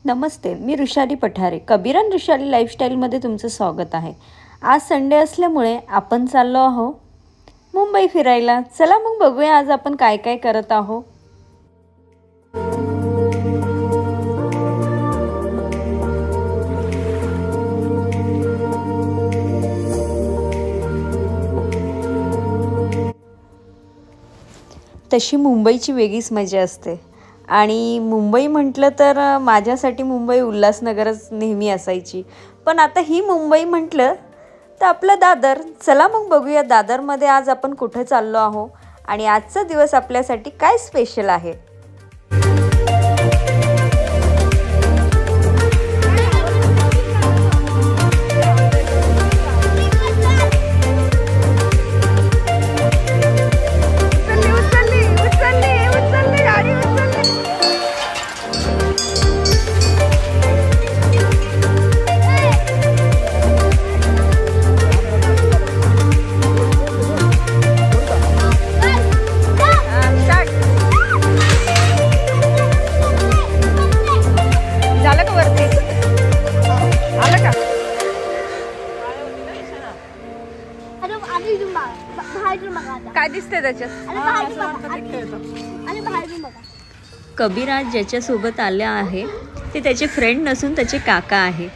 नमस्ते, मी ऋषाली पठारे. कबीरन ऋषाली लाईफस्टाईलमध्ये तुमचं स्वागत आहे. आज संडे असल्यामुळे आपण चाललो आहोत मुंबई फिरायला. चला मग बघूया आज आपण काय काय करत आहोत. तशी मुंबईची वेगळीच मजा असते आणि मुंबई म्हटलं तर माझ्यासाठी मुंबई उल्हासनगरच नेहमी असायची. पण आता ही मुंबई म्हटलं तर आपलं दादर. चला मग बघूया दादरमध्ये आज आपण कुठे चाललो आहोत आणि आजचा दिवस आपल्यासाठी काय स्पेशल आहे. काय दिसते त्याच्यात? कबीर आज ज्याच्यासोबत आले आहे ते त्याचे फ्रेंड नसून त्याचे काका आहे.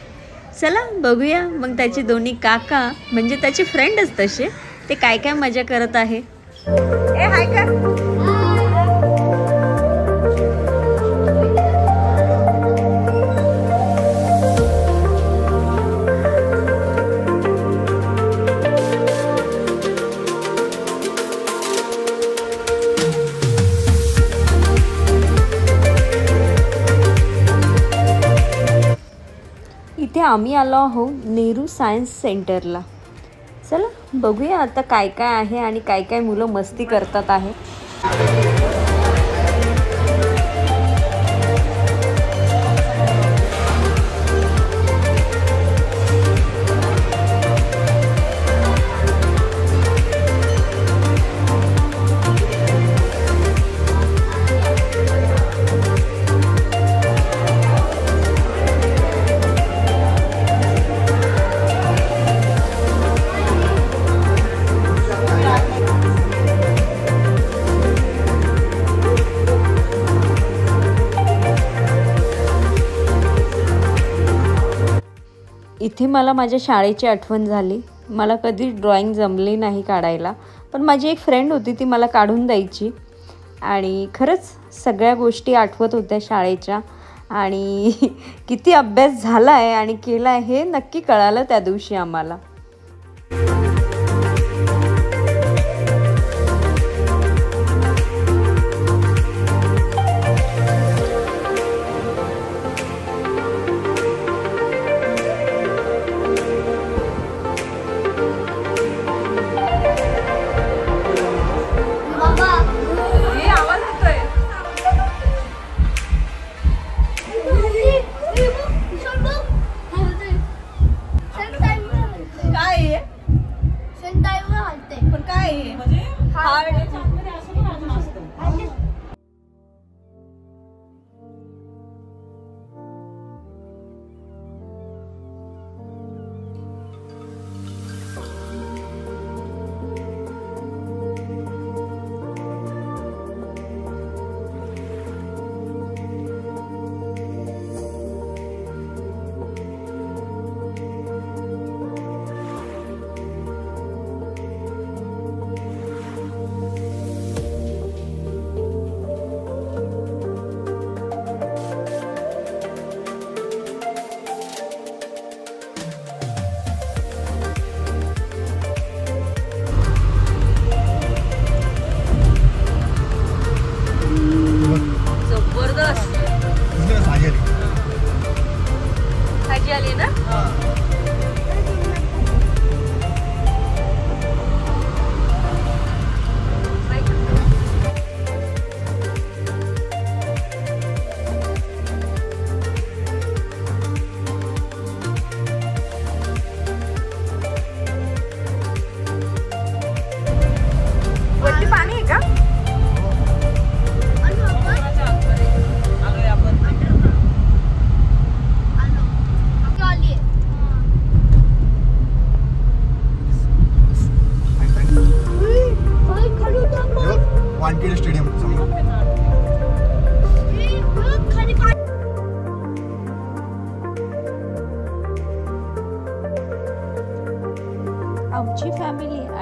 चला बघूया मग त्याचे दोन्ही काका म्हणजे त्याचे फ्रेंडच तसे ते काय काय मजा करत आहे. हाय का? इथे आम्ही आलो आहोत नेहरू सायन्स सेंटरला. चला बघूया आता काय काय आहे आणि काय काय मुलं मस्ती करतात आहे. इथे मला माझ्या शाळेची आठवण झाली. मला कधी ड्रॉइंग जमली नाही काढायला, पण माझी एक फ्रेंड होती ती मला काढून द्यायची आणि खरंच सगळ्या गोष्टी आठवत होत्या शाळेच्या. आणि किती अभ्यास झाला आहे आणि केला आहे हे नक्की कळालं त्या दिवशी आम्हाला.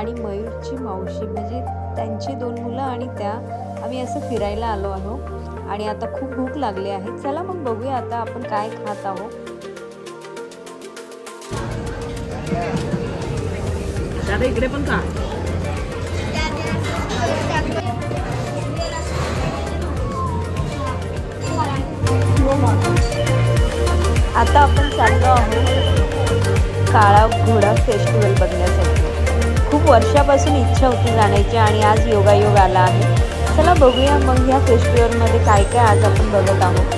आणि मयूरची मावशी म्हणजे त्यांची 2 मुलं आणि त्या आम्ही असं फिरायला आलो आहोत आणि आता खूप भूक लागली आहे. चला मग बघूया आता आपण काय खात आहोत. दादा इकडे पण का? आता आपण चाललो आहोत काळा घोडा फेस्टिवल बघण्यासाठी. खूप वर्षापासून इच्छा होती जाण्याची आणि आज योगायोग आला आहे. चला बघूया मग ह्या फेस्टिवलमध्ये काय काय आज आपण बघत आहोत.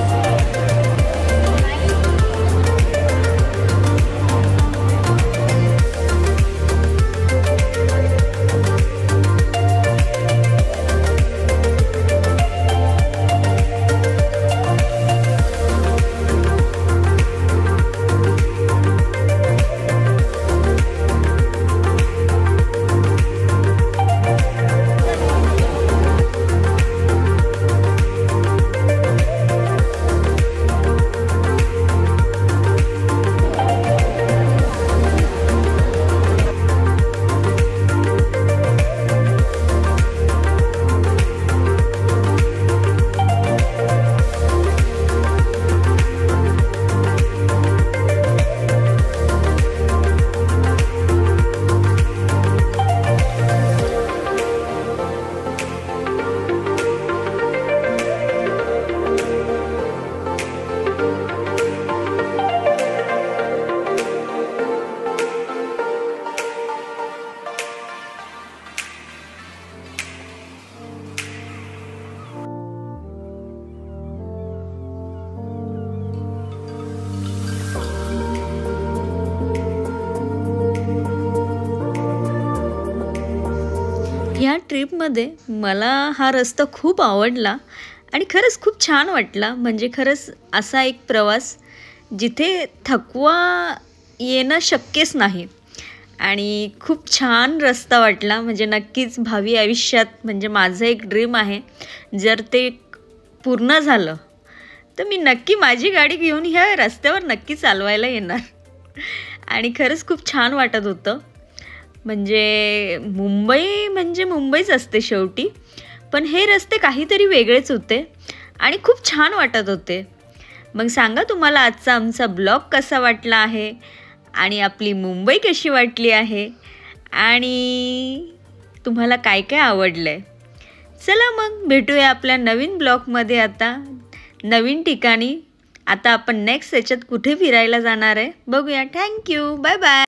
ह्या ट्रिपमध्ये मला हा रस्ता खूप आवडला आणि खरंच खूप छान वाटला. म्हणजे खरंच असा एक प्रवास जिथे थकवा येणं शक्यच नाही आणि खूप छान रस्ता वाटला. म्हणजे नक्कीच भावी आयुष्यात म्हणजे माझं एक ड्रीम आहे, जर ते पूर्ण झालं तर मी नक्की माझी गाडी घेऊन ह्या रस्त्यावर नक्की चालवायला येणार. आणि खरंच खूप छान वाटत होतं. म्हणजे मुंबई म्हणजे मुंबईच असते शेवटी, पण हे रस्ते काहीतरी वेगळेच होते आणि खूप छान वाटत होते. मग सांगा तुम्हाला आजचा आमचा ब्लॉग कसा वाटला आहे आणि आपली मुंबई कशी वाटली आहे आणि तुम्हाला काय काय आवडलं आहे. चला मग भेटूया आपल्या नवीन ब्लॉगमध्ये आता नवीन ठिकाणी. आता आपण नेक्स्ट याच्यात कुठे फिरायला जाणार आहे बघूया. Thank you, bye bye.